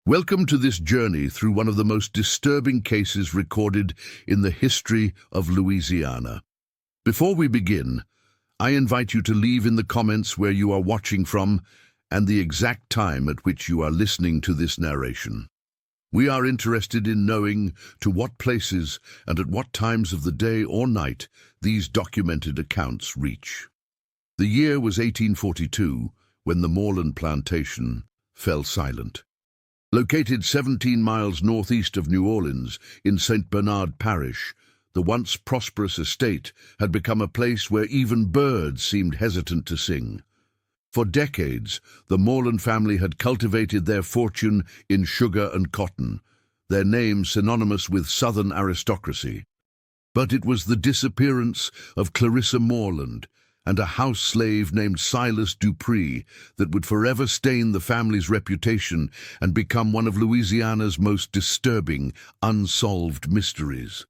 Welcome to this journey through one of the most disturbing cases recorded in the history of Louisiana. Before we begin, I invite you to leave in the comments where you are watching from and the exact time at which you are listening to this narration. We are interested in knowing to what places and at what times of the day or night these documented accounts reach. The year was 1842 when the Moreland plantation fell silent. Located 17 miles northeast of New Orleans in St. Bernard Parish, the once prosperous estate had become a place where even birds seemed hesitant to sing. For decades, the Moreland family had cultivated their fortune in sugar and cotton, their name synonymous with Southern aristocracy. But it was the disappearance of Clarissa Moreland and a house slave named Silas Dupree that would forever stain the family's reputation and become one of Louisiana's most disturbing, unsolved mysteries.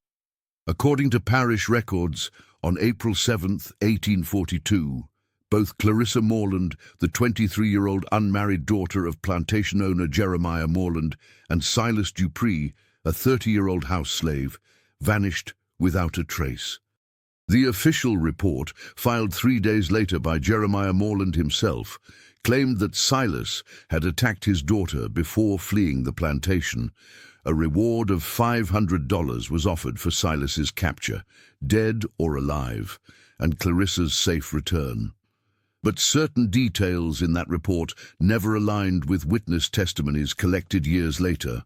According to parish records, on April 7, 1842, both Clarissa Moreland, the 23-year-old unmarried daughter of plantation owner Jeremiah Moreland, and Silas Dupree, a 30-year-old house slave, vanished without a trace. The official report, filed 3 days later by Jeremiah Moreland himself, claimed that Silas had attacked his daughter before fleeing the plantation. A reward of $500 was offered for Silas's capture, dead or alive, and Clarissa's safe return. But certain details in that report never aligned with witness testimonies collected years later.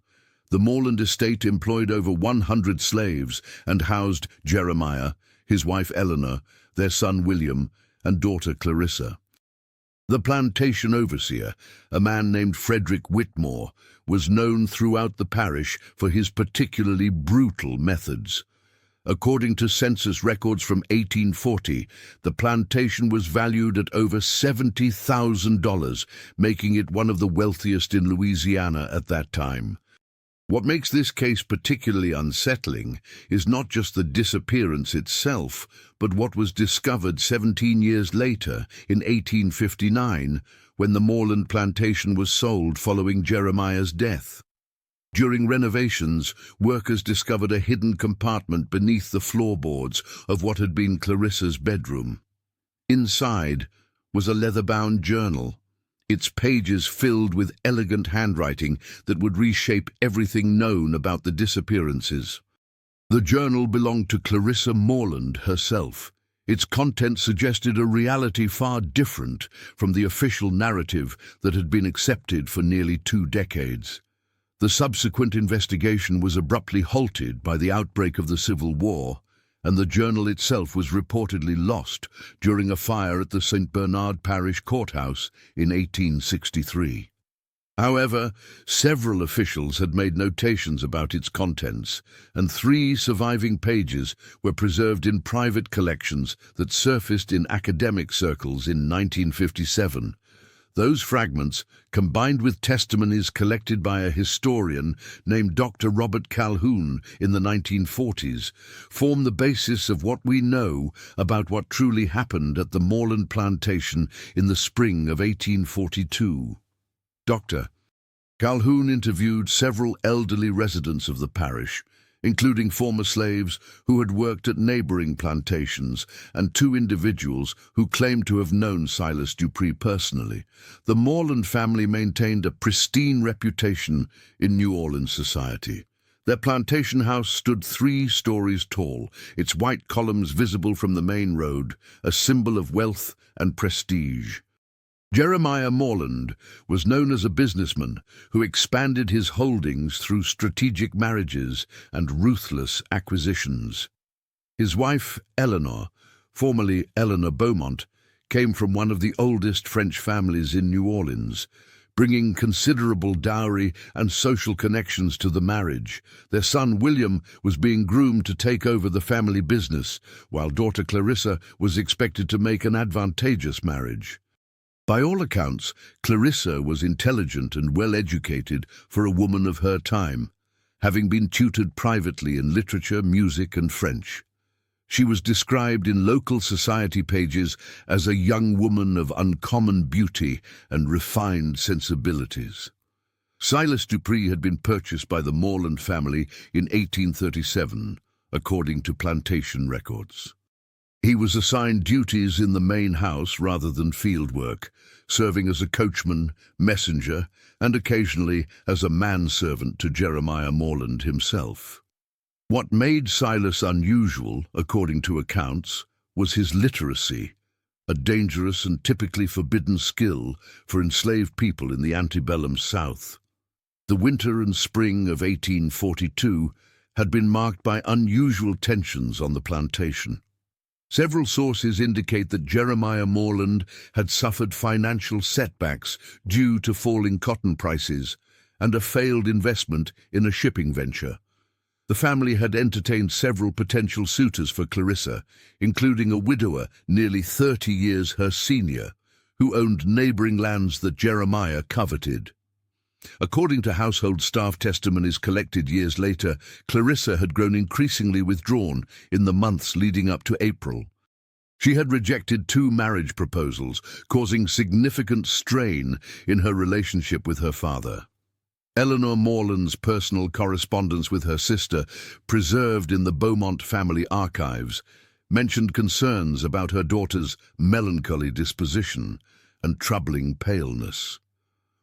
The Moreland estate employed over 100 slaves and housed Jeremiah, his wife Eleanor, their son William, and daughter Clarissa. The plantation overseer, a man named Frederick Whitmore, was known throughout the parish for his particularly brutal methods. According to census records from 1840, the plantation was valued at over $70,000, making it one of the wealthiest in Louisiana at that time. What makes this case particularly unsettling is not just the disappearance itself, but what was discovered 17 years later, in 1859, when the Moreland plantation was sold following Jeremiah's death. During renovations, workers discovered a hidden compartment beneath the floorboards of what had been Clarissa's bedroom. Inside was a leather-bound journal, its pages filled with elegant handwriting that would reshape everything known about the disappearances. The journal belonged to Clarissa Moreland herself. Its content suggested a reality far different from the official narrative that had been accepted for nearly 2 decades. The subsequent investigation was abruptly halted by the outbreak of the Civil War, and the journal itself was reportedly lost during a fire at the St. Bernard Parish Courthouse in 1863. However, several officials had made notations about its contents, and 3 surviving pages were preserved in private collections that surfaced in academic circles in 1957. Those fragments, combined with testimonies collected by a historian named Dr. Robert Calhoun in the 1940s, form the basis of what we know about what truly happened at the Moreland plantation in the spring of 1842. Dr. Calhoun interviewed several elderly residents of the parish, including former slaves who had worked at neighboring plantations and 2 individuals who claimed to have known Silas Dupree personally. The Moreland family maintained a pristine reputation in New Orleans society. Their plantation house stood 3 stories tall, its white columns visible from the main road, a symbol of wealth and prestige. Jeremiah Moreland was known as a businessman who expanded his holdings through strategic marriages and ruthless acquisitions. His wife, Eleanor, formerly Eleanor Beaumont, came from one of the oldest French families in New Orleans, bringing considerable dowry and social connections to the marriage. Their son William was being groomed to take over the family business, while daughter Clarissa was expected to make an advantageous marriage. By all accounts, Clarissa was intelligent and well-educated for a woman of her time, having been tutored privately in literature, music, and French. She was described in local society pages as a young woman of uncommon beauty and refined sensibilities. Silas Dupree had been purchased by the Morland family in 1837, according to plantation records. He was assigned duties in the main house rather than field work, serving as a coachman, messenger, and occasionally as a manservant to Jeremiah Morland himself. What made Silas unusual, according to accounts, was his literacy, a dangerous and typically forbidden skill for enslaved people in the antebellum South. The winter and spring of 1842 had been marked by unusual tensions on the plantation. Several sources indicate that Jeremiah Morland had suffered financial setbacks due to falling cotton prices and a failed investment in a shipping venture. The family had entertained several potential suitors for Clarissa, including a widower nearly 30 years her senior, who owned neighboring lands that Jeremiah coveted. According to household staff testimonies collected years later, Clarissa had grown increasingly withdrawn in the months leading up to April. She had rejected 2 marriage proposals, causing significant strain in her relationship with her father. Eleanor Morland's personal correspondence with her sister, preserved in the Beaumont family archives, mentioned concerns about her daughter's melancholy disposition and troubling paleness.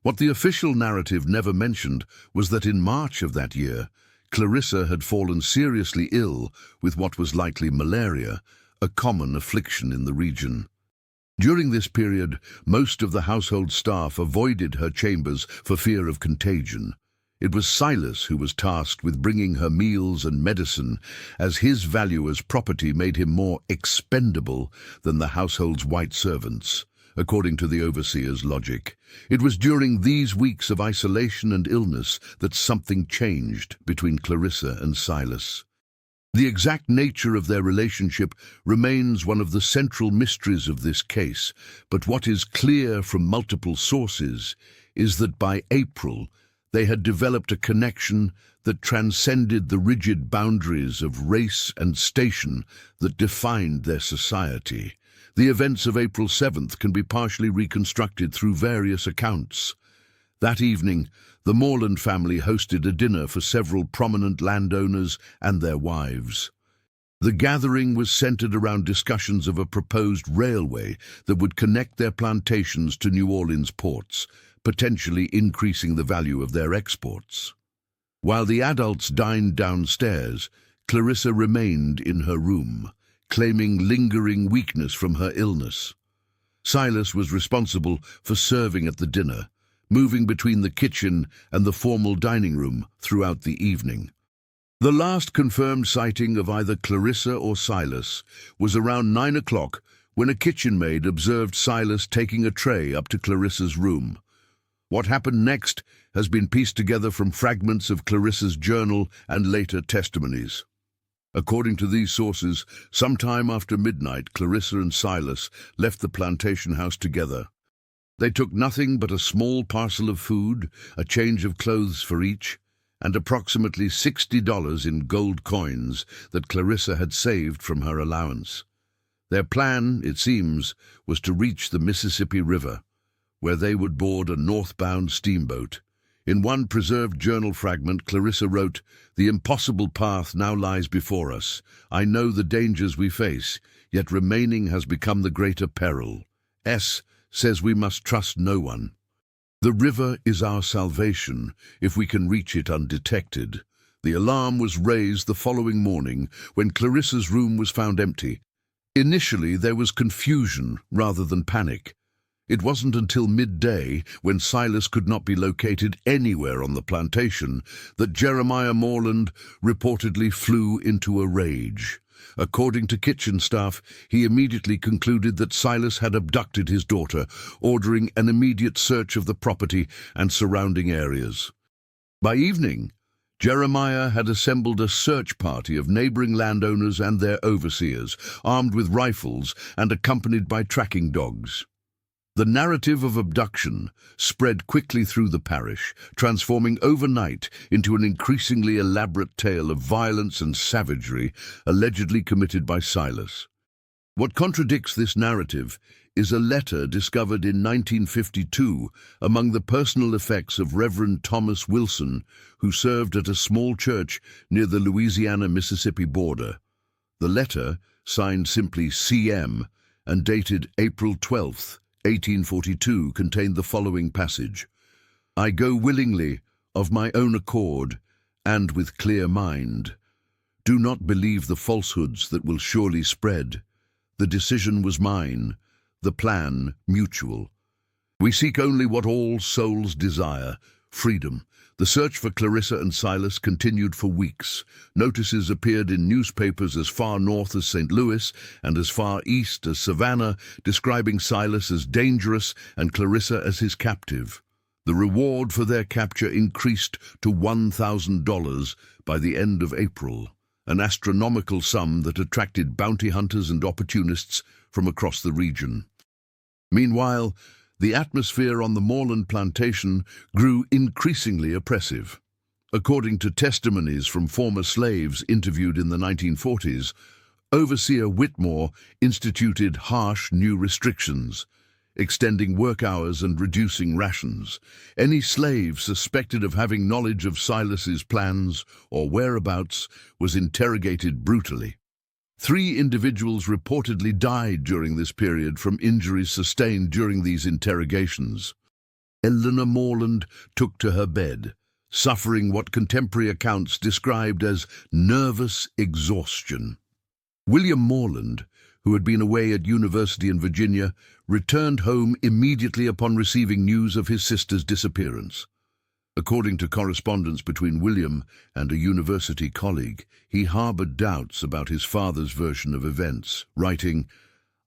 What the official narrative never mentioned was that in March of that year, Clarissa had fallen seriously ill with what was likely malaria, a common affliction in the region. During this period, most of the household staff avoided her chambers for fear of contagion. It was Silas who was tasked with bringing her meals and medicine, as his value as property made him more expendable than the household's white servants, according to the overseer's logic. It was during these weeks of isolation and illness that something changed between Clarissa and Silas. The exact nature of their relationship remains one of the central mysteries of this case, but what is clear from multiple sources is that by April they had developed a connection that transcended the rigid boundaries of race and station that defined their society. The events of April 7th can be partially reconstructed through various accounts. That evening, the Morland family hosted a dinner for several prominent landowners and their wives. The gathering was centered around discussions of a proposed railway that would connect their plantations to New Orleans ports, potentially increasing the value of their exports. While the adults dined downstairs, Clarissa remained in her room, claiming lingering weakness from her illness. Silas was responsible for serving at the dinner, moving between the kitchen and the formal dining room throughout the evening. The last confirmed sighting of either Clarissa or Silas was around 9 o'clock when a kitchen maid observed Silas taking a tray up to Clarissa's room. What happened next has been pieced together from fragments of Clarissa's journal and later testimonies. According to these sources, sometime after midnight, Clarissa and Silas left the plantation house together. They took nothing but a small parcel of food, a change of clothes for each, and approximately $60 in gold coins that Clarissa had saved from her allowance. Their plan, it seems, was to reach the Mississippi River, where they would board a northbound steamboat. In one preserved journal fragment, Clarissa wrote, "The impossible path now lies before us. I know the dangers we face, yet remaining has become the greater peril. S. says we must trust no one. The river is our salvation if we can reach it undetected." The alarm was raised the following morning when Clarissa's room was found empty. Initially, there was confusion rather than panic. It wasn't until midday, when Silas could not be located anywhere on the plantation, that Jeremiah Morland reportedly flew into a rage. According to kitchen staff, he immediately concluded that Silas had abducted his daughter, ordering an immediate search of the property and surrounding areas. By evening, Jeremiah had assembled a search party of neighboring landowners and their overseers, armed with rifles and accompanied by tracking dogs. The narrative of abduction spread quickly through the parish, transforming overnight into an increasingly elaborate tale of violence and savagery allegedly committed by Silas. What contradicts this narrative is a letter discovered in 1952 among the personal effects of Reverend Thomas Wilson, who served at a small church near the Louisiana-Mississippi border. The letter, signed simply CM and dated April 12, 1842, contained the following passage: "I go willingly, of my own accord, and with clear mind. Do not believe the falsehoods that will surely spread. The decision was mine, the plan mutual. We seek only what all souls desire, freedom." The search for Clarissa and Silas continued for weeks. Notices appeared in newspapers as far north as St. Louis and as far east as Savannah, describing Silas as dangerous and Clarissa as his captive. The reward for their capture increased to $1,000 by the end of April, an astronomical sum that attracted bounty hunters and opportunists from across the region. Meanwhile, the atmosphere on the Moreland plantation grew increasingly oppressive. According to testimonies from former slaves interviewed in the 1940s, Overseer Whitmore instituted harsh new restrictions, extending work hours and reducing rations. Any slave suspected of having knowledge of Silas's plans or whereabouts was interrogated brutally. 3 individuals reportedly died during this period from injuries sustained during these interrogations. Eleanor Moreland took to her bed, suffering what contemporary accounts described as nervous exhaustion. William Moreland, who had been away at university in Virginia, returned home immediately upon receiving news of his sister's disappearance. According to correspondence between William and a university colleague, he harbored doubts about his father's version of events, writing,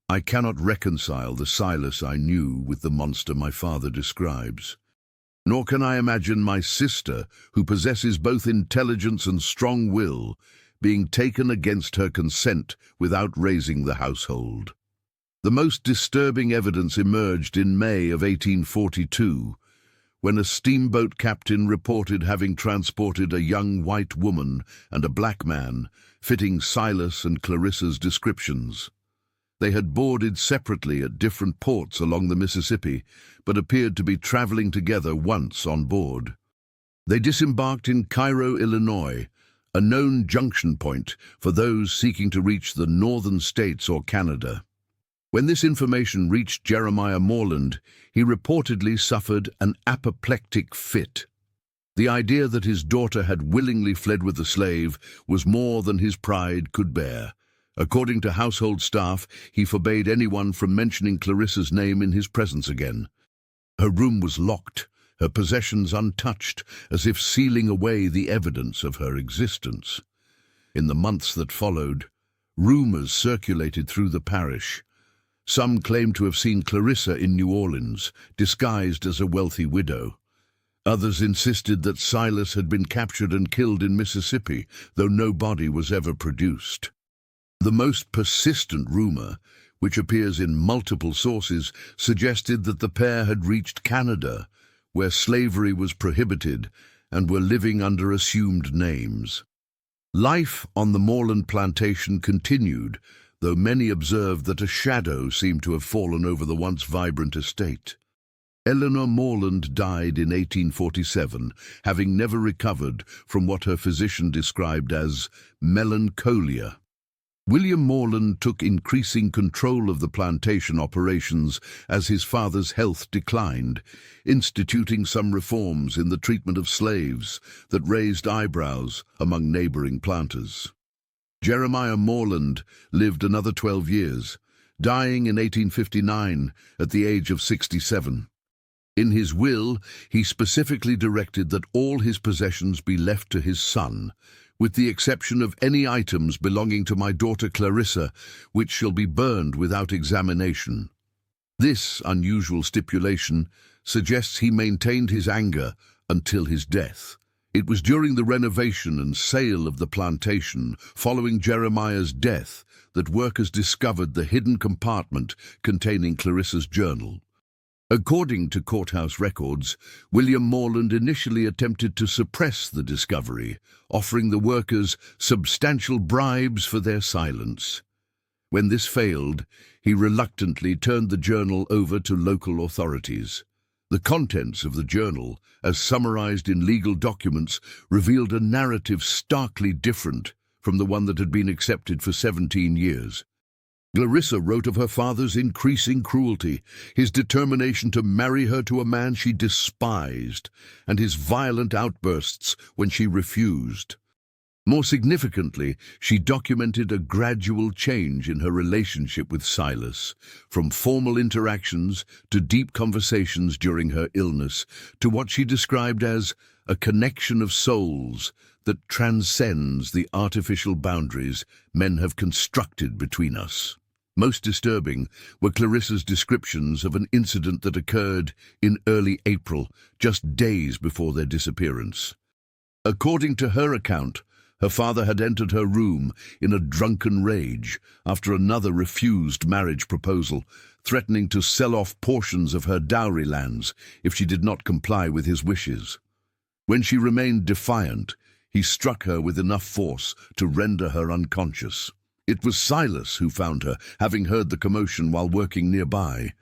"I cannot reconcile the Silas I knew with the monster my father describes. Nor can I imagine my sister, who possesses both intelligence and strong will, being taken against her consent without raising the household." The most disturbing evidence emerged in May of 1842, when a steamboat captain reported having transported a young white woman and a black man, fitting Silas and Clarissa's descriptions. They had boarded separately at different ports along the Mississippi, but appeared to be traveling together once on board. They disembarked in Cairo, Illinois, a known junction point for those seeking to reach the northern states or Canada. When this information reached Jeremiah Moreland, he reportedly suffered an apoplectic fit. The idea that his daughter had willingly fled with the slave was more than his pride could bear. According to household staff, he forbade anyone from mentioning Clarissa's name in his presence again. Her room was locked, her possessions untouched, as if sealing away the evidence of her existence. In the months that followed, rumors circulated through the parish. Some claimed to have seen Clarissa in New Orleans, disguised as a wealthy widow. Others insisted that Silas had been captured and killed in Mississippi, though no body was ever produced. The most persistent rumor, which appears in multiple sources, suggested that the pair had reached Canada, where slavery was prohibited, and were living under assumed names. Life on the Moreland plantation continued, though many observed that a shadow seemed to have fallen over the once vibrant estate. Eleanor Moreland died in 1847, having never recovered from what her physician described as melancholia. William Moreland took increasing control of the plantation operations as his father's health declined, instituting some reforms in the treatment of slaves that raised eyebrows among neighboring planters. Jeremiah Moreland lived another 12 years, dying in 1859 at the age of 67. In his will, he specifically directed that all his possessions be left to his son, with the exception of any items belonging to my daughter Clarissa, which shall be burned without examination. This unusual stipulation suggests he maintained his anger until his death. It was during the renovation and sale of the plantation, following Jeremiah's death, that workers discovered the hidden compartment containing Clarissa's journal. According to courthouse records, William Moreland initially attempted to suppress the discovery, offering the workers substantial bribes for their silence. When this failed, he reluctantly turned the journal over to local authorities. The contents of the journal, as summarized in legal documents, revealed a narrative starkly different from the one that had been accepted for 17 years. Clarissa wrote of her father's increasing cruelty, his determination to marry her to a man she despised, and his violent outbursts when she refused. More significantly, she documented a gradual change in her relationship with Silas, from formal interactions to deep conversations during her illness, to what she described as a connection of souls that transcends the artificial boundaries men have constructed between us. Most disturbing were Clarissa's descriptions of an incident that occurred in early April, just days before their disappearance. According to her account, her father had entered her room in a drunken rage after another refused marriage proposal, threatening to sell off portions of her dowry lands if she did not comply with his wishes. When she remained defiant, he struck her with enough force to render her unconscious. It was Silas who found her, having heard the commotion while working nearby.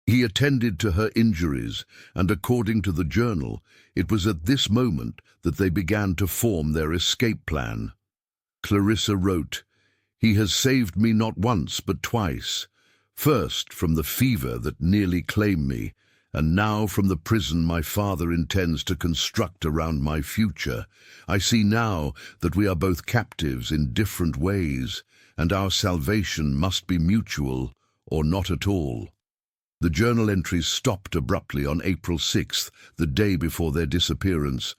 He attended to her injuries, and according to the journal, it was at this moment that they began to form their escape plan. Clarissa wrote, "He has saved me not once but twice, first from the fever that nearly claimed me, and now from the prison my father intends to construct around my future. I see now that we are both captives in different ways, and our salvation must be mutual or not at all." The journal entries stopped abruptly on April 6th, the day before their disappearance.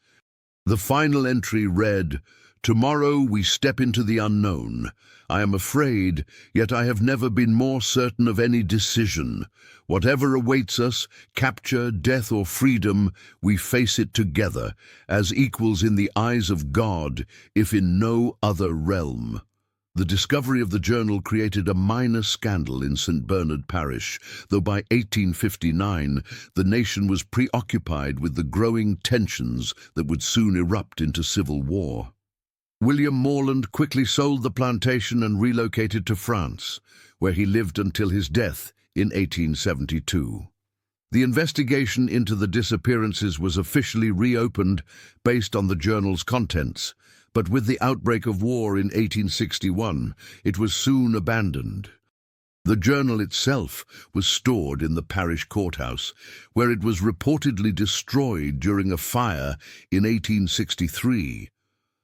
The final entry read, "Tomorrow we step into the unknown. I am afraid, yet I have never been more certain of any decision. Whatever awaits us, capture, death, or freedom, we face it together, as equals in the eyes of God, if in no other realm." The discovery of the journal created a minor scandal in St. Bernard Parish, though by 1859 the nation was preoccupied with the growing tensions that would soon erupt into civil war. William Morland quickly sold the plantation and relocated to France, where he lived until his death in 1872. The investigation into the disappearances was officially reopened based on the journal's contents, but with the outbreak of war in 1861, it was soon abandoned. The journal itself was stored in the parish courthouse, where it was reportedly destroyed during a fire in 1863,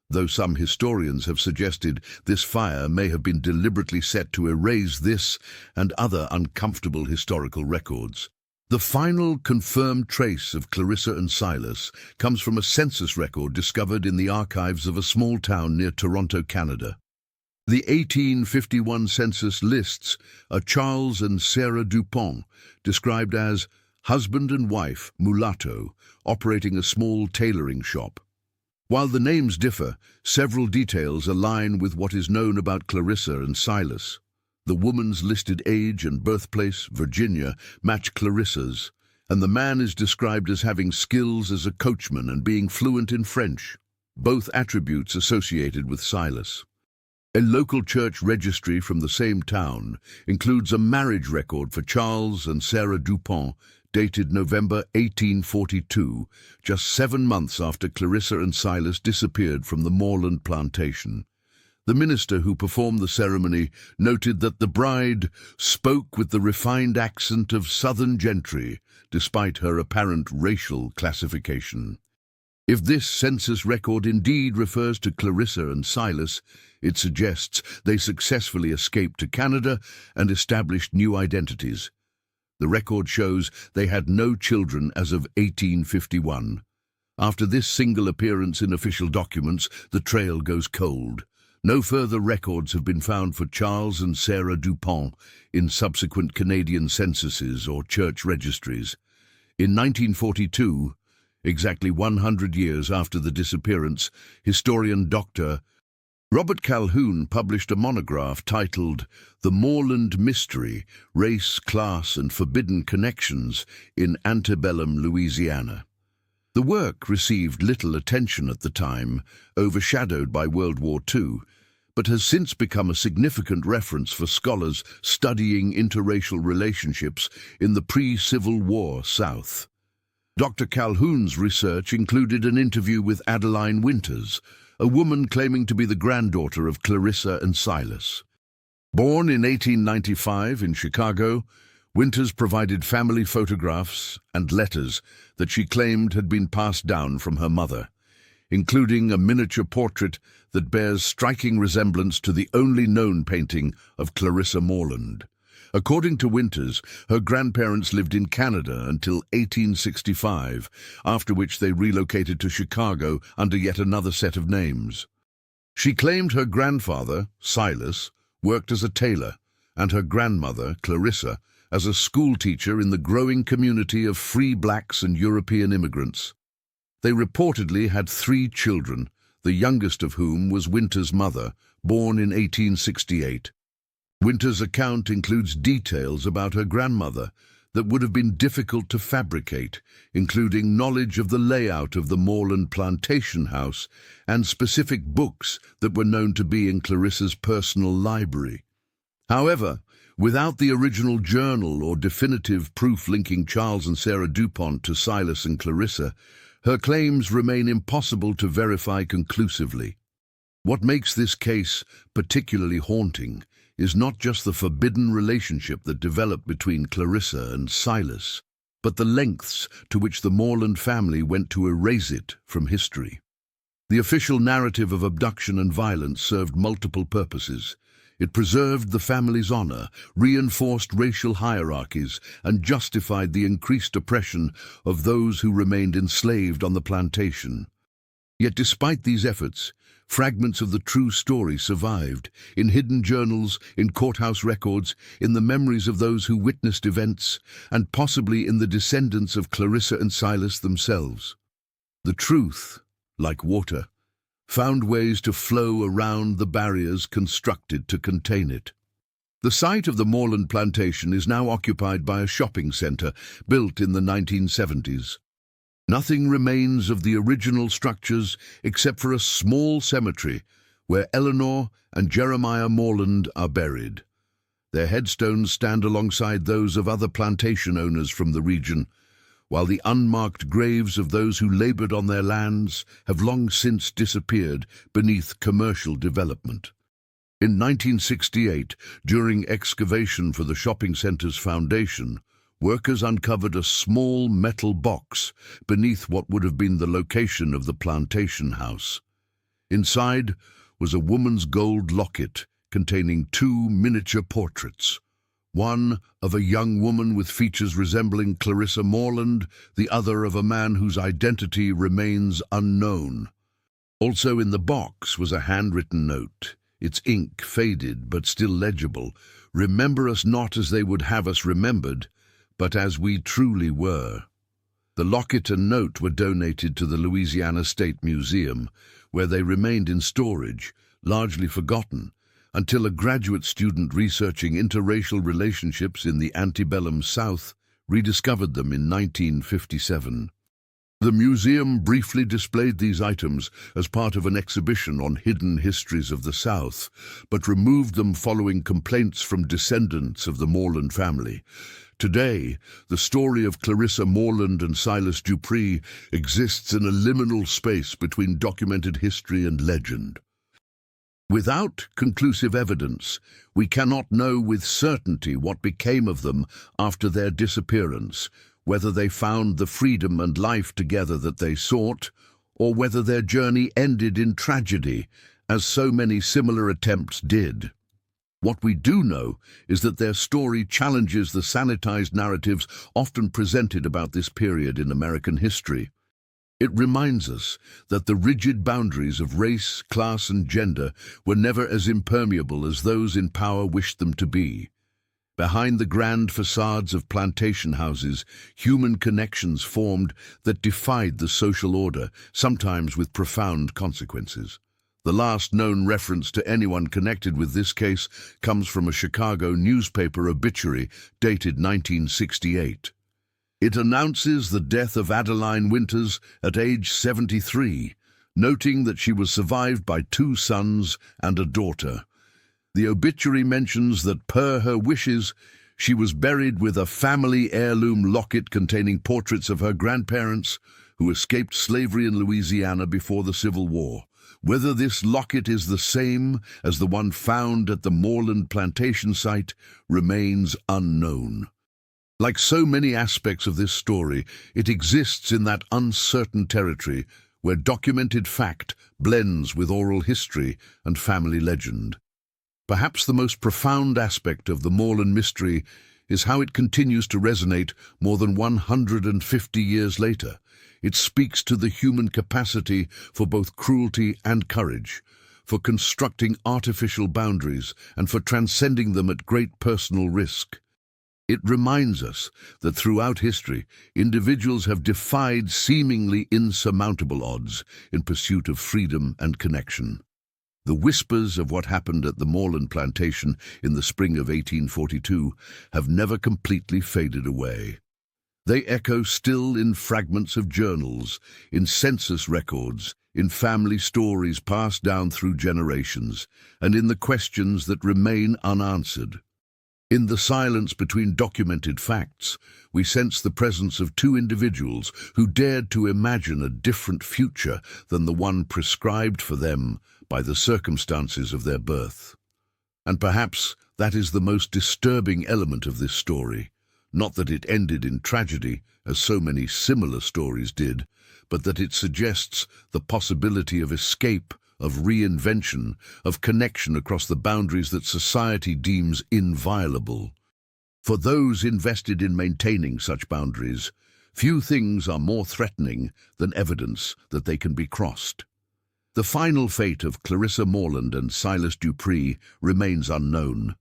though some historians have suggested this fire may have been deliberately set to erase this and other uncomfortable historical records. The final confirmed trace of Clarissa and Silas comes from a census record discovered in the archives of a small town near Toronto, Canada. The 1851 census lists a Charles and Sarah Dupont, described as husband and wife, mulatto, operating a small tailoring shop. While the names differ, several details align with what is known about Clarissa and Silas. The woman's listed age and birthplace, Virginia, match Clarissa's, and the man is described as having skills as a coachman and being fluent in French, both attributes associated with Silas. A local church registry from the same town includes a marriage record for Charles and Sarah Dupont, dated November 1842, just 7 months after Clarissa and Silas disappeared from the Moreland plantation. The minister who performed the ceremony noted that the bride spoke with the refined accent of Southern gentry, despite her apparent racial classification. If this census record indeed refers to Clarissa and Silas, it suggests they successfully escaped to Canada and established new identities. The record shows they had no children as of 1851. After this single appearance in official documents, the trail goes cold. No further records have been found for Charles and Sarah Dupont in subsequent Canadian censuses or church registries. In 1942, exactly 100 years after the disappearance, historian Dr. Robert Calhoun published a monograph titled The Moreland Mystery, Race, Class and Forbidden Connections in Antebellum, Louisiana. The work received little attention at the time, overshadowed by World War II, but has since become a significant reference for scholars studying interracial relationships in the pre-Civil War South. Dr. Calhoun's research included an interview with Adeline Winters, a woman claiming to be the granddaughter of Clarissa and Silas. Born in 1895 in Chicago, Winters provided family photographs and letters that she claimed had been passed down from her mother, including a miniature portrait that bears striking resemblance to the only known painting of Clarissa Morland. According to Winters, her grandparents lived in Canada until 1865, after which they relocated to Chicago under yet another set of names. She claimed her grandfather, Silas, worked as a tailor, and her grandmother, Clarissa, as a school teacher in the growing community of free blacks and European immigrants. They reportedly had 3 children, the youngest of whom was Winters' mother, born in 1868. Winters' account includes details about her grandmother that would have been difficult to fabricate, including knowledge of the layout of the Morland plantation house and specific books that were known to be in Clarissa's personal library. However, without the original journal or definitive proof linking Charles and Sarah DuPont to Silas and Clarissa, her claims remain impossible to verify conclusively. What makes this case particularly haunting is not just the forbidden relationship that developed between Clarissa and Silas, but the lengths to which the Morland family went to erase it from history. The official narrative of abduction and violence served multiple purposes. It preserved the family's honor, reinforced racial hierarchies, and justified the increased oppression of those who remained enslaved on the plantation. Yet despite these efforts, fragments of the true story survived, in hidden journals, in courthouse records, in the memories of those who witnessed events, and possibly in the descendants of Clarissa and Silas themselves. The truth, like water, found ways to flow around the barriers constructed to contain it. The site of the Morland plantation is now occupied by a shopping center built in the 1970s. Nothing remains of the original structures except for a small cemetery where Eleanor and Jeremiah Morland are buried. Their headstones stand alongside those of other plantation owners from the region, while the unmarked graves of those who labored on their lands have long since disappeared beneath commercial development. In 1968, during excavation for the shopping center's foundation, workers uncovered a small metal box beneath what would have been the location of the plantation house. Inside was a woman's gold locket containing 2 miniature portraits, one of a young woman with features resembling Clarissa Morland, the other of a man whose identity remains unknown. Also in the box was a handwritten note, its ink faded but still legible. "Remember us not as they would have us remembered, but as we truly were." The locket and note were donated to the Louisiana State Museum, where they remained in storage, largely forgotten, until a graduate student researching interracial relationships in the antebellum South rediscovered them in 1957. The museum briefly displayed these items as part of an exhibition on hidden histories of the South, but removed them following complaints from descendants of the Morland family. Today, the story of Clarissa Morland and Silas Dupree exists in a liminal space between documented history and legend. Without conclusive evidence, we cannot know with certainty what became of them after their disappearance, whether they found the freedom and life together that they sought, or whether their journey ended in tragedy, as so many similar attempts did. What we do know is that their story challenges the sanitized narratives often presented about this period in American history. It reminds us that the rigid boundaries of race, class, and gender were never as impermeable as those in power wished them to be. Behind the grand facades of plantation houses, human connections formed that defied the social order, sometimes with profound consequences. The last known reference to anyone connected with this case comes from a Chicago newspaper obituary dated 1968. It announces the death of Adeline Winters at age 73, noting that she was survived by 2 sons and a daughter. The obituary mentions that, per her wishes, she was buried with a family heirloom locket containing portraits of her grandparents who escaped slavery in Louisiana before the Civil War. Whether this locket is the same as the one found at the Moreland plantation site remains unknown. Like so many aspects of this story, it exists in that uncertain territory where documented fact blends with oral history and family legend. Perhaps the most profound aspect of the Moreland mystery is how it continues to resonate more than 150 years later. It speaks to the human capacity for both cruelty and courage, for constructing artificial boundaries and for transcending them at great personal risk. It reminds us that throughout history, individuals have defied seemingly insurmountable odds in pursuit of freedom and connection. The whispers of what happened at the Moreland plantation in the spring of 1842 have never completely faded away. They echo still in fragments of journals, in census records, in family stories passed down through generations, and in the questions that remain unanswered. In the silence between documented facts, we sense the presence of 2 individuals who dared to imagine a different future than the one prescribed for them by the circumstances of their birth. And perhaps that is the most disturbing element of this story. Not that it ended in tragedy, as so many similar stories did, but that it suggests the possibility of escape, of reinvention, of connection across the boundaries that society deems inviolable. For those invested in maintaining such boundaries, few things are more threatening than evidence that they can be crossed. The final fate of Clarissa Moreland and Silas Dupree remains unknown,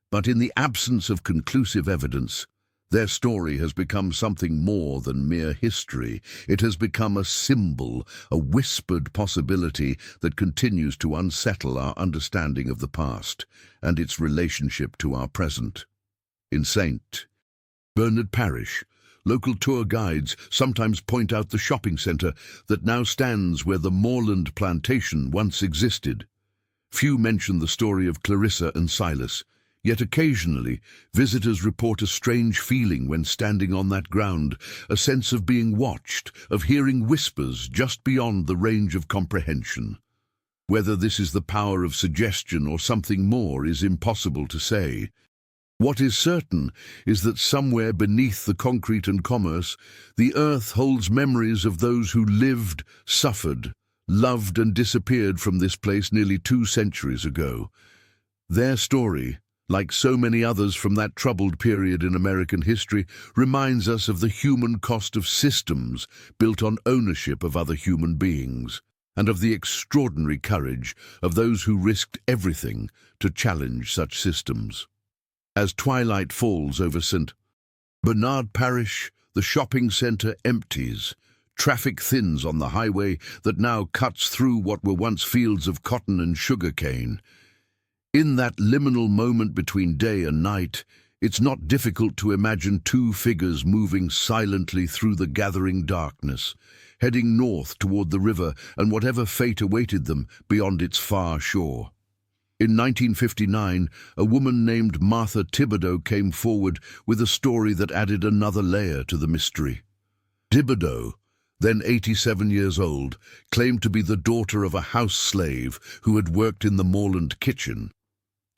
but in the absence of conclusive evidence, their story has become something more than mere history. It has become a symbol, a whispered possibility that continues to unsettle our understanding of the past and its relationship to our present. In St. Bernard Parish, local tour guides sometimes point out the shopping centre that now stands where the Moreland plantation once existed. Few mention the story of Clarissa and Silas, yet occasionally visitors report a strange feeling when standing on that ground, a sense of being watched, of hearing whispers just beyond the range of comprehension. Whether this is the power of suggestion or something more is impossible to say. What is certain is that somewhere beneath the concrete and commerce, the earth holds memories of those who lived, suffered, loved and disappeared from this place nearly 2 centuries ago. Their story, like so many others from that troubled period in American history, reminds us of the human cost of systems built on ownership of other human beings, and of the extraordinary courage of those who risked everything to challenge such systems. As twilight falls over St. Bernard Parish, the shopping centre empties. Traffic thins on the highway that now cuts through what were once fields of cotton and sugar cane. In that liminal moment between day and night, it's not difficult to imagine 2 figures moving silently through the gathering darkness, heading north toward the river and whatever fate awaited them beyond its far shore. In 1959, a woman named Martha Thibodeau came forward with a story that added another layer to the mystery. Thibodeau, then 87 years old, claimed to be the daughter of a house slave who had worked in the Moreland kitchen.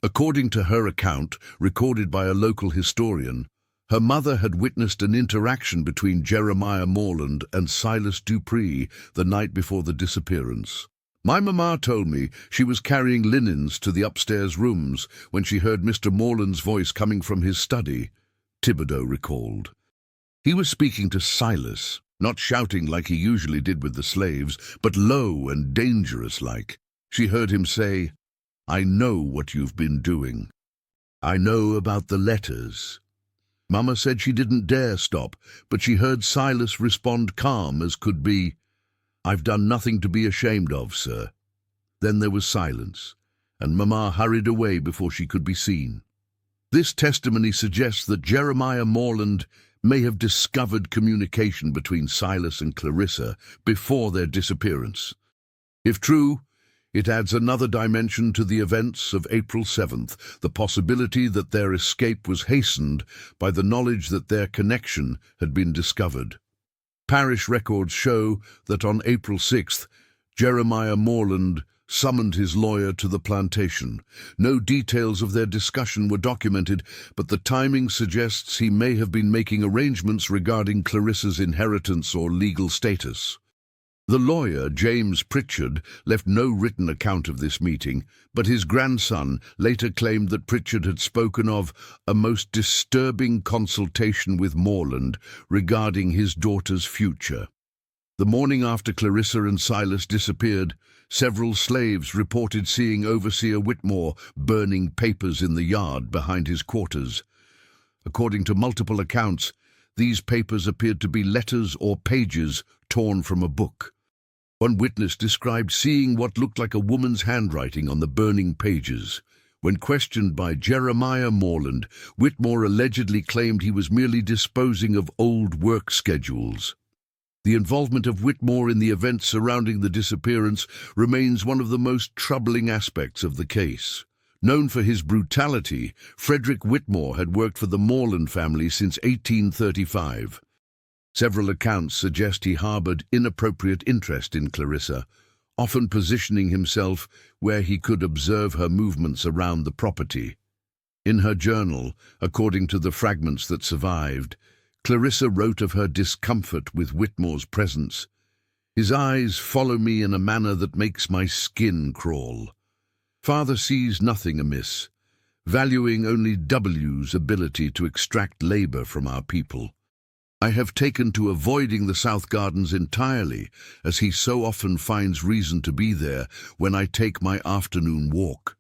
According to her account, recorded by a local historian, her mother had witnessed an interaction between Jeremiah Moreland and Silas Dupree the night before the disappearance. "My mamma told me she was carrying linens to the upstairs rooms when she heard Mr. Moreland's voice coming from his study," Thibodeau recalled. He was speaking to Silas, not shouting like he usually did with the slaves, but low and dangerous-like. She heard him say, "I know what you've been doing. I know about the letters." Mama said she didn't dare stop, but she heard Silas respond calm as could be, "I've done nothing to be ashamed of, sir." Then there was silence, and Mama hurried away before she could be seen. This testimony suggests that Jeremiah Moreland may have discovered communication between Silas and Clarissa before their disappearance. If true, it adds another dimension to the events of April 7th, the possibility that their escape was hastened by the knowledge that their connection had been discovered. Parish records show that on April 6th, Jeremiah Morland summoned his lawyer to the plantation. No details of their discussion were documented, but the timing suggests he may have been making arrangements regarding Clarissa's inheritance or legal status. The lawyer, James Pritchard, left no written account of this meeting, but his grandson later claimed that Pritchard had spoken of a most disturbing consultation with Morland regarding his daughter's future. The morning after Clarissa and Silas disappeared, several slaves reported seeing Overseer Whitmore burning papers in the yard behind his quarters. According to multiple accounts, these papers appeared to be letters or pages torn from a book. One witness described seeing what looked like a woman's handwriting on the burning pages. When questioned by Jeremiah Morland, Whitmore allegedly claimed he was merely disposing of old work schedules. The involvement of Whitmore in the events surrounding the disappearance remains one of the most troubling aspects of the case. Known for his brutality, Frederick Whitmore had worked for the Morland family since 1835. Several accounts suggest he harbored inappropriate interest in Clarissa, often positioning himself where he could observe her movements around the property. In her journal, according to the fragments that survived, Clarissa wrote of her discomfort with Whitmore's presence. "His eyes follow me in a manner that makes my skin crawl. Father sees nothing amiss, valuing only W's ability to extract labor from our people. I have taken to avoiding the South Gardens entirely, as he so often finds reason to be there when I take my afternoon walk."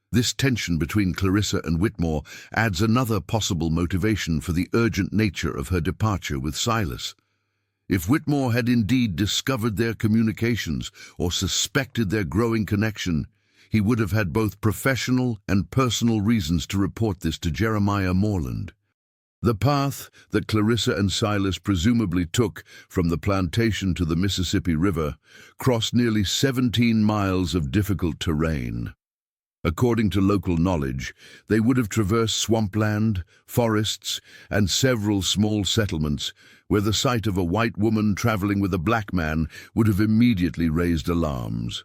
This tension between Clarissa and Whitmore adds another possible motivation for the urgent nature of her departure with Silas. If Whitmore had indeed discovered their communications or suspected their growing connection, he would have had both professional and personal reasons to report this to Jeremiah Morland. The path that Clarissa and Silas presumably took from the plantation to the Mississippi River crossed nearly 17 miles of difficult terrain. According to local knowledge, they would have traversed swampland, forests, and several small settlements where the sight of a white woman traveling with a black man would have immediately raised alarms.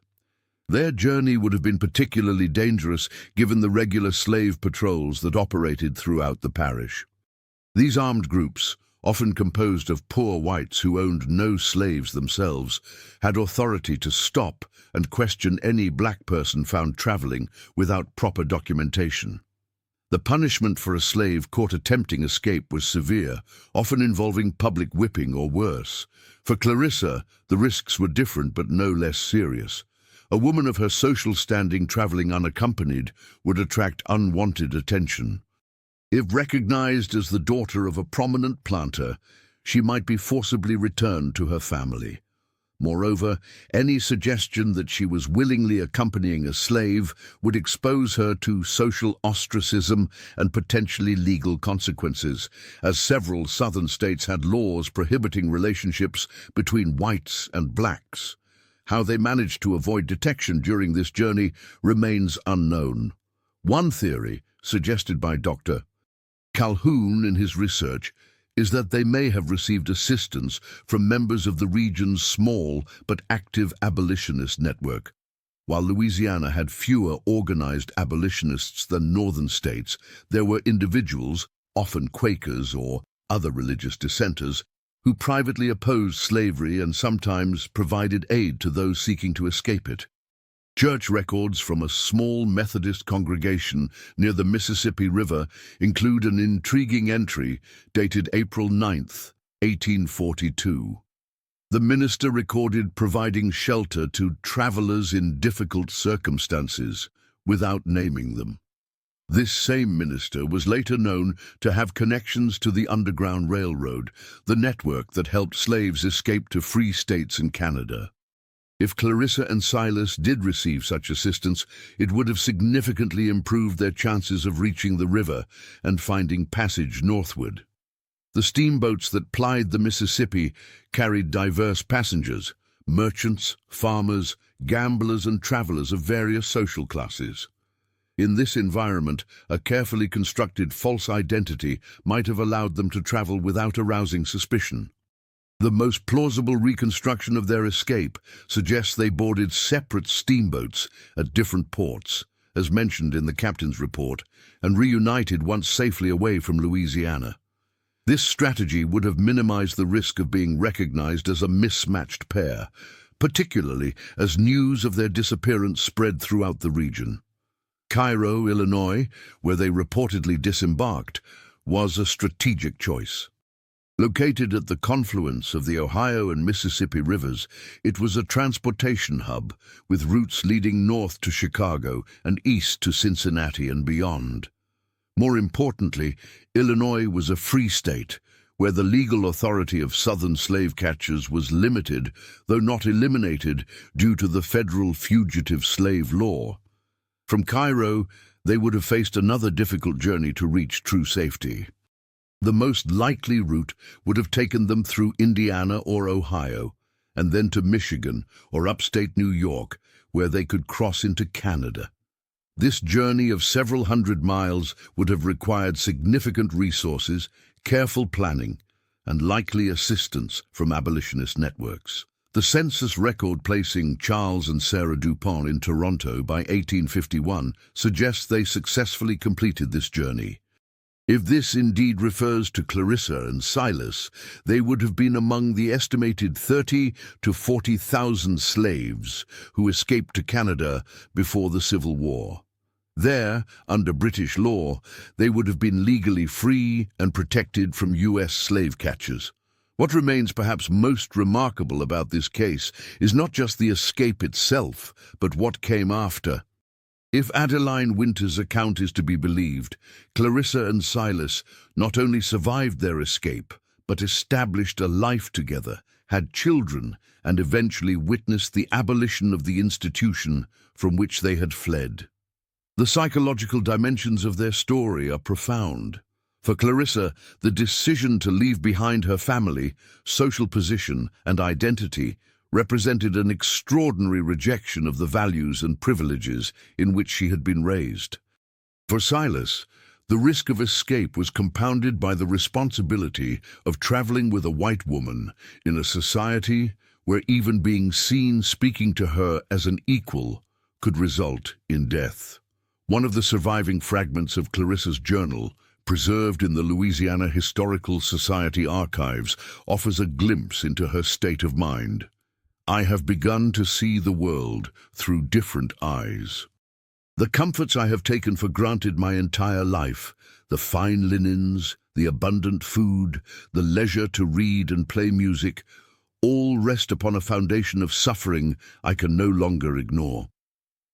Their journey would have been particularly dangerous given the regular slave patrols that operated throughout the parish. These armed groups, often composed of poor whites who owned no slaves themselves, had authority to stop and question any black person found traveling without proper documentation. The punishment for a slave caught attempting escape was severe, often involving public whipping or worse. For Clarissa, the risks were different but no less serious. A woman of her social standing traveling unaccompanied would attract unwanted attention. If recognized as the daughter of a prominent planter, she might be forcibly returned to her family. Moreover, any suggestion that she was willingly accompanying a slave would expose her to social ostracism and potentially legal consequences, as several southern states had laws prohibiting relationships between whites and blacks. How they managed to avoid detection during this journey remains unknown. One theory, suggested by Dr. Calhoun in his research, is that they may have received assistance from members of the region's small but active abolitionist network. While Louisiana had fewer organized abolitionists than northern states, there were individuals, often Quakers or other religious dissenters, who privately opposed slavery and sometimes provided aid to those seeking to escape it. Church records from a small Methodist congregation near the Mississippi River include an intriguing entry dated April 9, 1842. The minister recorded providing shelter to travelers in difficult circumstances, without naming them. This same minister was later known to have connections to the Underground Railroad, the network that helped slaves escape to free states in Canada. If Clarissa and Silas did receive such assistance, it would have significantly improved their chances of reaching the river and finding passage northward. The steamboats that plied the Mississippi carried diverse passengers, merchants, farmers, gamblers and travelers of various social classes. In this environment, a carefully constructed false identity might have allowed them to travel without arousing suspicion. The most plausible reconstruction of their escape suggests they boarded separate steamboats at different ports, as mentioned in the captain's report, and reunited once safely away from Louisiana. This strategy would have minimized the risk of being recognized as a mismatched pair, particularly as news of their disappearance spread throughout the region. Cairo, Illinois, where they reportedly disembarked, was a strategic choice. Located at the confluence of the Ohio and Mississippi rivers, it was a transportation hub with routes leading north to Chicago and east to Cincinnati and beyond. More importantly, Illinois was a free state, where the legal authority of Southern slave catchers was limited, though not eliminated, due to the federal fugitive slave law. From Cairo, they would have faced another difficult journey to reach true safety. The most likely route would have taken them through Indiana or Ohio, and then to Michigan or upstate New York, where they could cross into Canada. This journey of several hundred miles would have required significant resources, careful planning, and likely assistance from abolitionist networks. The census record placing Charles and Sarah Dupont in Toronto by 1851 suggests they successfully completed this journey. If this indeed refers to Clarissa and Silas, they would have been among the estimated 30,000 to 40,000 slaves who escaped to Canada before the Civil War. There, under British law, they would have been legally free and protected from U.S. slave catchers. What remains perhaps most remarkable about this case is not just the escape itself, but what came after. If Adeline Winter's account is to be believed, Clarissa and Silas not only survived their escape, but established a life together, had children, and eventually witnessed the abolition of the institution from which they had fled. The psychological dimensions of their story are profound. For Clarissa, the decision to leave behind her family, social position, and identity represented an extraordinary rejection of the values and privileges in which she had been raised. For Silas, the risk of escape was compounded by the responsibility of traveling with a white woman in a society where even being seen speaking to her as an equal could result in death. One of the surviving fragments of Clarissa's journal, preserved in the Louisiana Historical Society archives, offers a glimpse into her state of mind. I have begun to see the world through different eyes. The comforts I have taken for granted my entire life, the fine linens, the abundant food, the leisure to read and play music, all rest upon a foundation of suffering I can no longer ignore.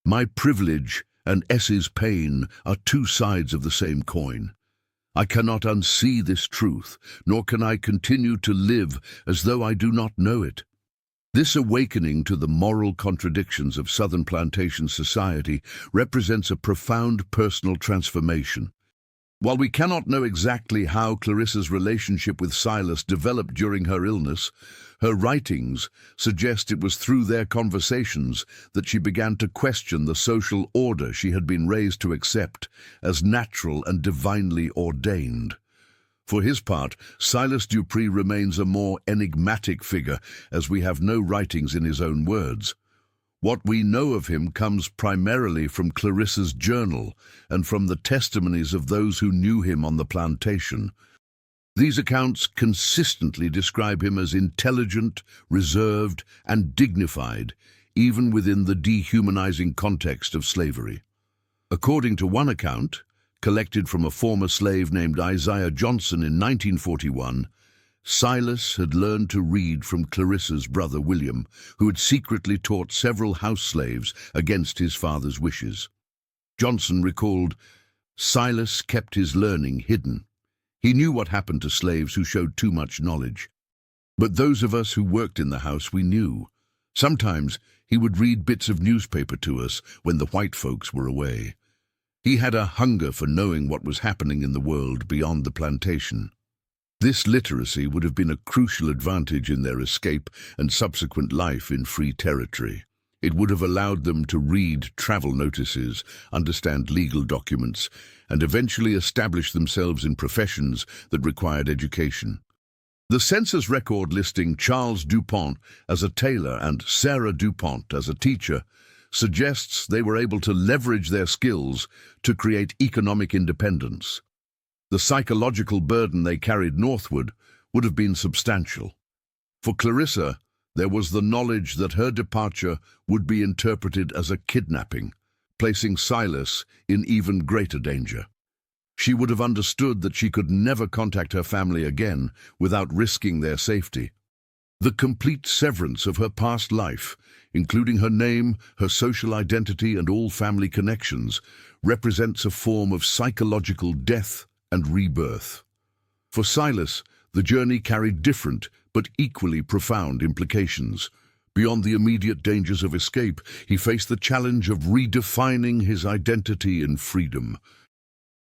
My privilege and S's pain are two sides of the same coin. I cannot unsee this truth, nor can I continue to live as though I do not know it. This awakening to the moral contradictions of Southern plantation society represents a profound personal transformation. While we cannot know exactly how Clarissa's relationship with Silas developed during her illness, her writings suggest it was through their conversations that she began to question the social order she had been raised to accept as natural and divinely ordained. For his part, Silas Dupree remains a more enigmatic figure, as we have no writings in his own words. What we know of him comes primarily from Clarissa's journal and from the testimonies of those who knew him on the plantation. These accounts consistently describe him as intelligent, reserved, and dignified, even within the dehumanizing context of slavery. According to one account, collected from a former slave named Isaiah Johnson in 1941, Silas had learned to read from Clarissa's brother William, who had secretly taught several house slaves against his father's wishes. Johnson recalled, Silas kept his learning hidden. He knew what happened to slaves who showed too much knowledge. But those of us who worked in the house, we knew. Sometimes he would read bits of newspaper to us when the white folks were away. He had a hunger for knowing what was happening in the world beyond the plantation. This literacy would have been a crucial advantage in their escape and subsequent life in free territory. It would have allowed them to read travel notices, understand legal documents, and eventually establish themselves in professions that required education. The census record listing Charles Dupont as a tailor and Sarah Dupont as a teacher suggests they were able to leverage their skills to create economic independence. The psychological burden they carried northward would have been substantial. For Clarissa, there was the knowledge that her departure would be interpreted as a kidnapping, placing Silas in even greater danger. She would have understood that she could never contact her family again without risking their safety. The complete severance of her past life, including her name, her social identity, and all family connections, represents a form of psychological death and rebirth. For Silas, the journey carried different but equally profound implications. Beyond the immediate dangers of escape, he faced the challenge of redefining his identity in freedom.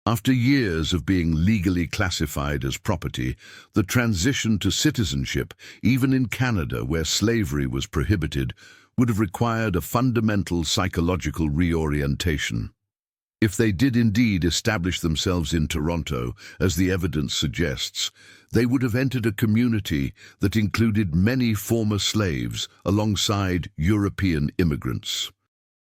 After years of being legally classified as property, the transition to citizenship, even in Canada where slavery was prohibited, would have required a fundamental psychological reorientation. If they did indeed establish themselves in Toronto, as the evidence suggests, they would have entered a community that included many former slaves alongside European immigrants.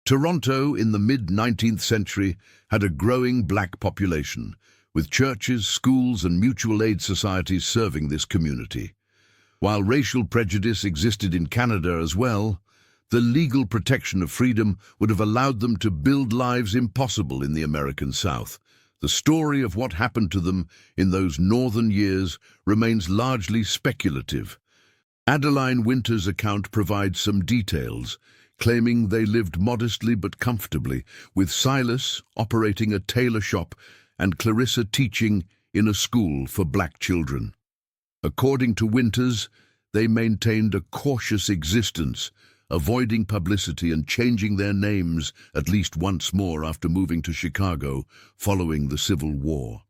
Toronto in the mid-19th century had a growing black population, with churches, schools, and mutual aid societies serving this community. While racial prejudice existed in Canada as well, the legal protection of freedom would have allowed them to build lives impossible in the American South. The story of what happened to them in those northern years remains largely speculative. Adeline Winter's account provides some details, claiming they lived modestly but comfortably, with Silas operating a tailor shop and Clarissa teaching in a school for black children. According to Winters, they maintained a cautious existence, avoiding publicity and changing their names at least once more after moving to Chicago following the Civil War.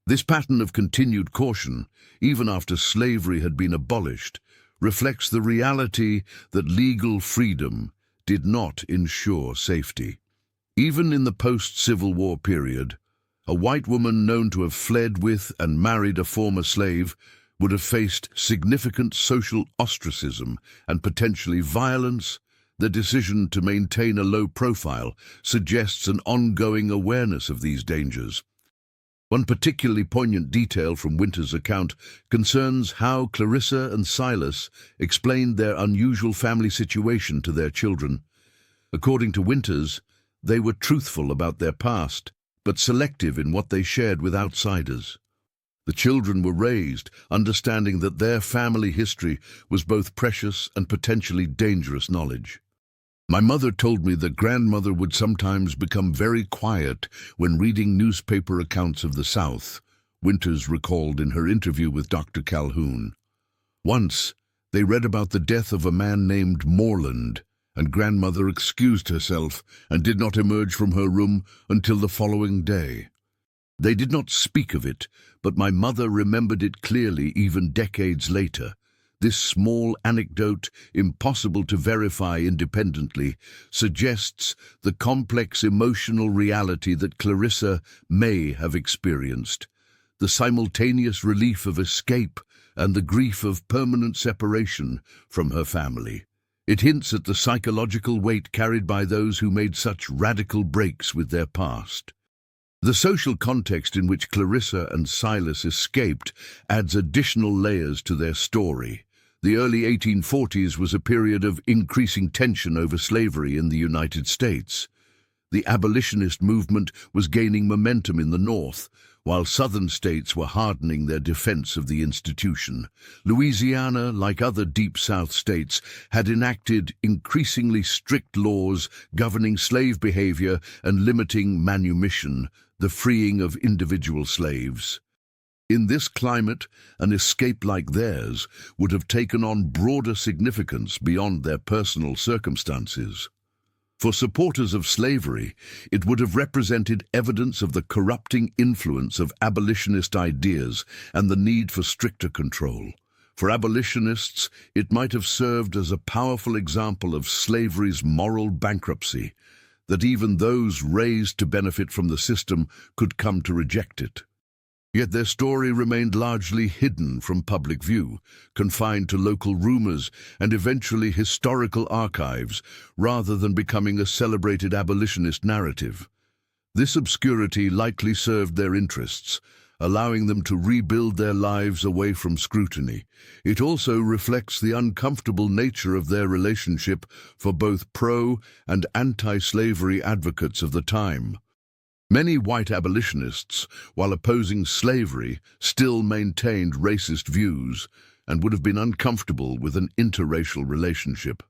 This pattern of continued caution, even after slavery had been abolished, reflects the reality that legal freedom did not ensure safety. Even in the post-Civil War period, a white woman known to have fled with and married a former slave would have faced significant social ostracism and potentially violence. The decision to maintain a low profile suggests an ongoing awareness of these dangers. One particularly poignant detail from Winter's account concerns how Clarissa and Silas explained their unusual family situation to their children. According to Winters, they were truthful about their past, but selective in what they shared with outsiders. The children were raised understanding that their family history was both precious and potentially dangerous knowledge. My mother told me that grandmother would sometimes become very quiet when reading newspaper accounts of the South, Winters recalled in her interview with Dr. Calhoun. Once, they read about the death of a man named Moreland, and grandmother excused herself and did not emerge from her room until the following day. They did not speak of it, but my mother remembered it clearly even decades later. This small anecdote, impossible to verify independently, suggests the complex emotional reality that Clarissa may have experienced, the simultaneous relief of escape and the grief of permanent separation from her family. It hints at the psychological weight carried by those who made such radical breaks with their past. The social context in which Clarissa and Silas escaped adds additional layers to their story. The early 1840s was a period of increasing tension over slavery in the United States. The abolitionist movement was gaining momentum in the North, while southern states were hardening their defense of the institution. Louisiana, like other Deep South states, had enacted increasingly strict laws governing slave behavior and limiting manumission, the freeing of individual slaves. In this climate, an escape like theirs would have taken on broader significance beyond their personal circumstances. For supporters of slavery, it would have represented evidence of the corrupting influence of abolitionist ideas and the need for stricter control. For abolitionists, it might have served as a powerful example of slavery's moral bankruptcy, that even those raised to benefit from the system could come to reject it. Yet their story remained largely hidden from public view, confined to local rumors and eventually historical archives, rather than becoming a celebrated abolitionist narrative. This obscurity likely served their interests, allowing them to rebuild their lives away from scrutiny. It also reflects the uncomfortable nature of their relationship for both pro- and anti-slavery advocates of the time. Many white abolitionists, while opposing slavery, still maintained racist views and would have been uncomfortable with an interracial relationship.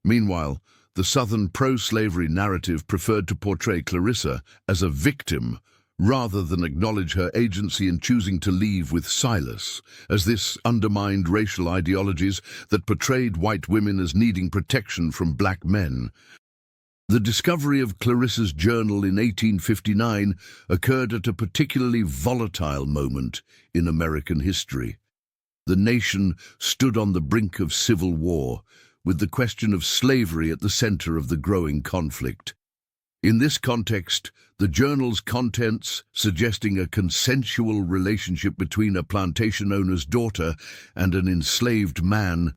Meanwhile, the Southern pro-slavery narrative preferred to portray Clarissa as a victim rather than acknowledge her agency in choosing to leave with Silas, as this undermined racial ideologies that portrayed white women as needing protection from black men. The discovery of Clarissa's journal in 1859 occurred at a particularly volatile moment in American history. The nation stood on the brink of civil war, with the question of slavery at the center of the growing conflict. In this context, the journal's contents, suggesting a consensual relationship between a plantation owner's daughter and an enslaved man,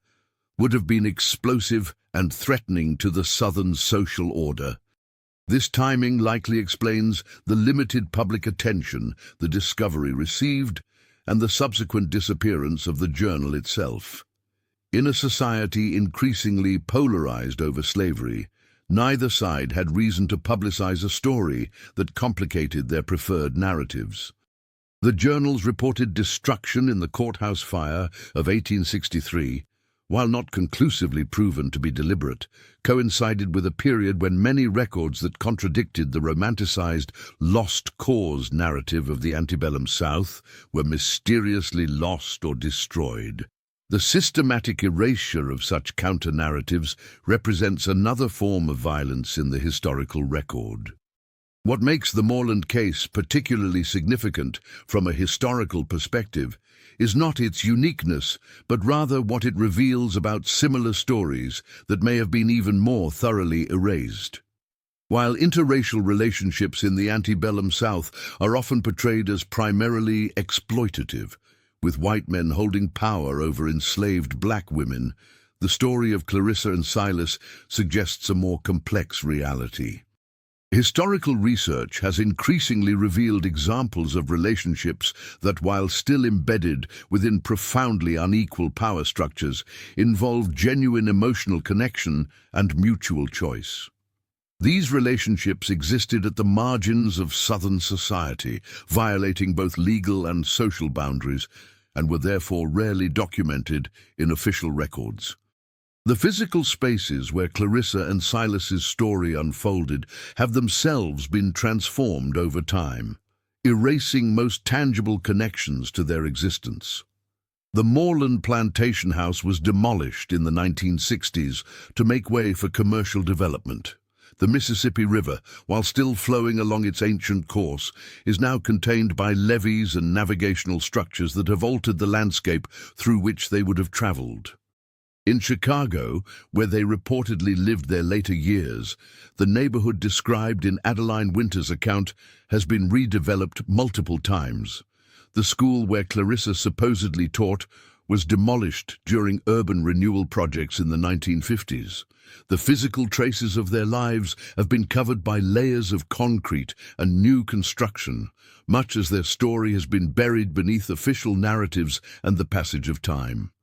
would have been explosive and threatening to the Southern social order. This timing likely explains the limited public attention the discovery received and the subsequent disappearance of the journal itself. In a society increasingly polarized over slavery, neither side had reason to publicize a story that complicated their preferred narratives. The journal's reported destruction in the courthouse fire of 1863, while not conclusively proven to be deliberate, coincided with a period when many records that contradicted the romanticized lost cause narrative of the antebellum South were mysteriously lost or destroyed. The systematic erasure of such counter-narratives represents another form of violence in the historical record. What makes the Moreland case particularly significant from a historical perspective is not its uniqueness, but rather what it reveals about similar stories that may have been even more thoroughly erased. While interracial relationships in the antebellum South are often portrayed as primarily exploitative, with white men holding power over enslaved black women, the story of Clarissa and Silas suggests a more complex reality. Historical research has increasingly revealed examples of relationships that, while still embedded within profoundly unequal power structures, involve genuine emotional connection and mutual choice. These relationships existed at the margins of Southern society, violating both legal and social boundaries, and were therefore rarely documented in official records. The physical spaces where Clarissa and Silas's story unfolded have themselves been transformed over time, erasing most tangible connections to their existence. The Moreland plantation house was demolished in the 1960s to make way for commercial development. The Mississippi River, while still flowing along its ancient course, is now contained by levees and navigational structures that have altered the landscape through which they would have traveled. In Chicago, where they reportedly lived their later years, the neighborhood described in Adeline Winter's account has been redeveloped multiple times. The school where Clarissa supposedly taught was demolished during urban renewal projects in the 1950s. The physical traces of their lives have been covered by layers of concrete and new construction, much as their story has been buried beneath official narratives and the passage of time.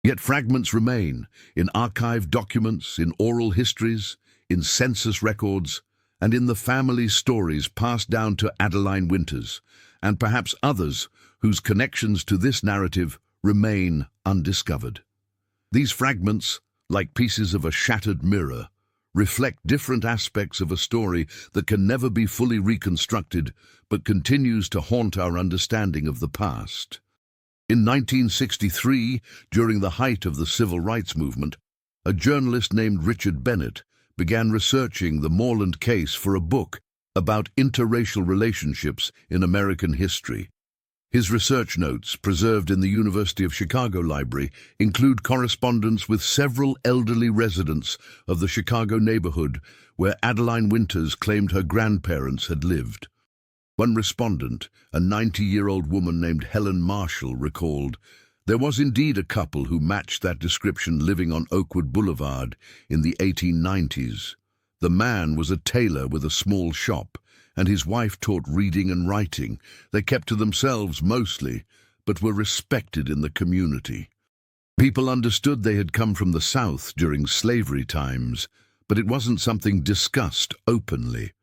Yet fragments remain in archived documents, in oral histories, in census records, and in the family stories passed down to Adeline Winters, and perhaps others whose connections to this narrative remain undiscovered. These fragments, like pieces of a shattered mirror, reflect different aspects of a story that can never be fully reconstructed, but continues to haunt our understanding of the past. In 1963, during the height of the civil rights movement, a journalist named Richard Bennett began researching the Moreland case for a book about interracial relationships in American history. His research notes, preserved in the University of Chicago Library, include correspondence with several elderly residents of the Chicago neighborhood where Adeline Winters claimed her grandparents had lived. One respondent, a 90-year-old woman named Helen Marshall, recalled, "There was indeed a couple who matched that description living on Oakwood Boulevard in the 1890s. The man was a tailor with a small shop, and his wife taught reading and writing. They kept to themselves mostly, but were respected in the community. People understood they had come from the South during slavery times, but it wasn't something discussed openly."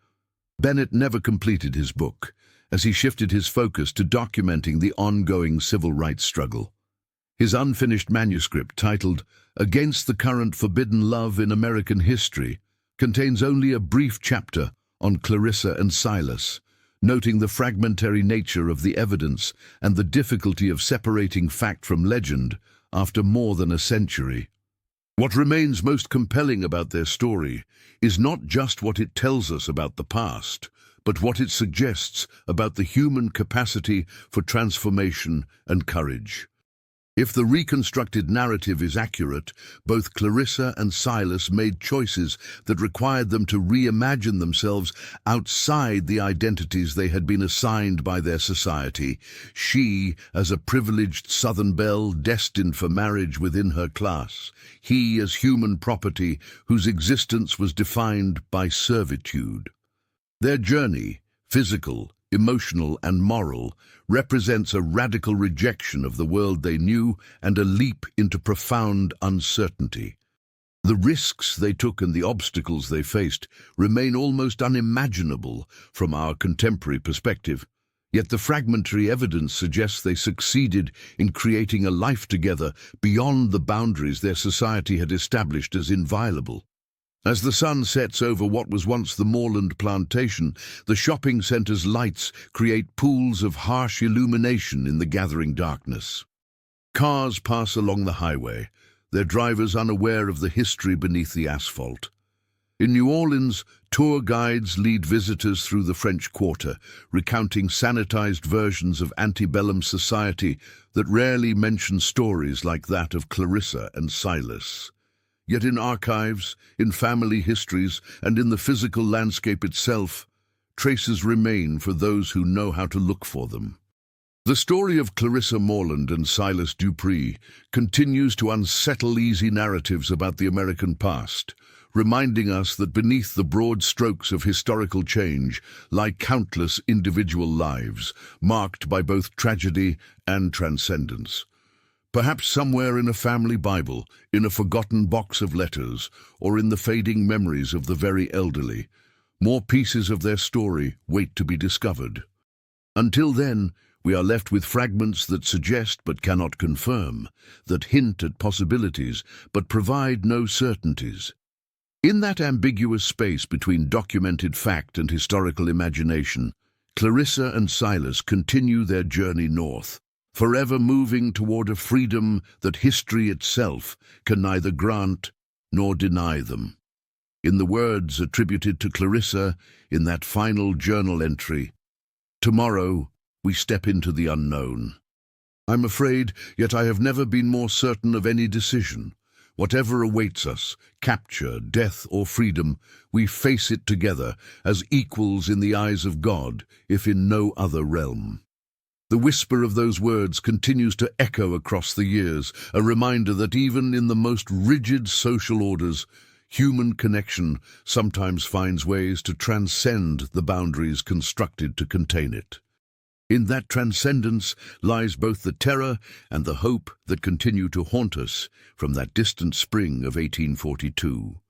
Bennett never completed his book, as he shifted his focus to documenting the ongoing civil rights struggle. His unfinished manuscript, titled "Against the Current Forbidden Love in American History," contains only a brief chapter on Clarissa and Silas, noting the fragmentary nature of the evidence and the difficulty of separating fact from legend after more than a century. What remains most compelling about their story is not just what it tells us about the past, but what it suggests about the human capacity for transformation and courage. If the reconstructed narrative is accurate, both Clarissa and Silas made choices that required them to reimagine themselves outside the identities they had been assigned by their society. She, as a privileged Southern belle destined for marriage within her class. He, as human property whose existence was defined by servitude. Their journey, physical, emotional and moral, represents a radical rejection of the world they knew and a leap into profound uncertainty. The risks they took and the obstacles they faced remain almost unimaginable from our contemporary perspective, yet the fragmentary evidence suggests they succeeded in creating a life together beyond the boundaries their society had established as inviolable. As the sun sets over what was once the Moreland plantation, the shopping center's lights create pools of harsh illumination in the gathering darkness. Cars pass along the highway, their drivers unaware of the history beneath the asphalt. In New Orleans, tour guides lead visitors through the French Quarter, recounting sanitized versions of antebellum society that rarely mention stories like that of Clarissa and Silas. Yet in archives, in family histories, and in the physical landscape itself, traces remain for those who know how to look for them. The story of Clarissa Moreland and Silas Dupree continues to unsettle easy narratives about the American past, reminding us that beneath the broad strokes of historical change lie countless individual lives, marked by both tragedy and transcendence. Perhaps somewhere in a family Bible, in a forgotten box of letters, or in the fading memories of the very elderly, more pieces of their story wait to be discovered. Until then, we are left with fragments that suggest but cannot confirm, that hint at possibilities but provide no certainties. In that ambiguous space between documented fact and historical imagination, Clarissa and Silas continue their journey north, forever moving toward a freedom that history itself can neither grant nor deny them. In the words attributed to Clarissa in that final journal entry, "Tomorrow we step into the unknown. I'm afraid, yet I have never been more certain of any decision. Whatever awaits us, capture, death or freedom, we face it together as equals in the eyes of God, if in no other realm." The whisper of those words continues to echo across the years, a reminder that even in the most rigid social orders, human connection sometimes finds ways to transcend the boundaries constructed to contain it. In that transcendence lies both the terror and the hope that continue to haunt us from that distant spring of 1842.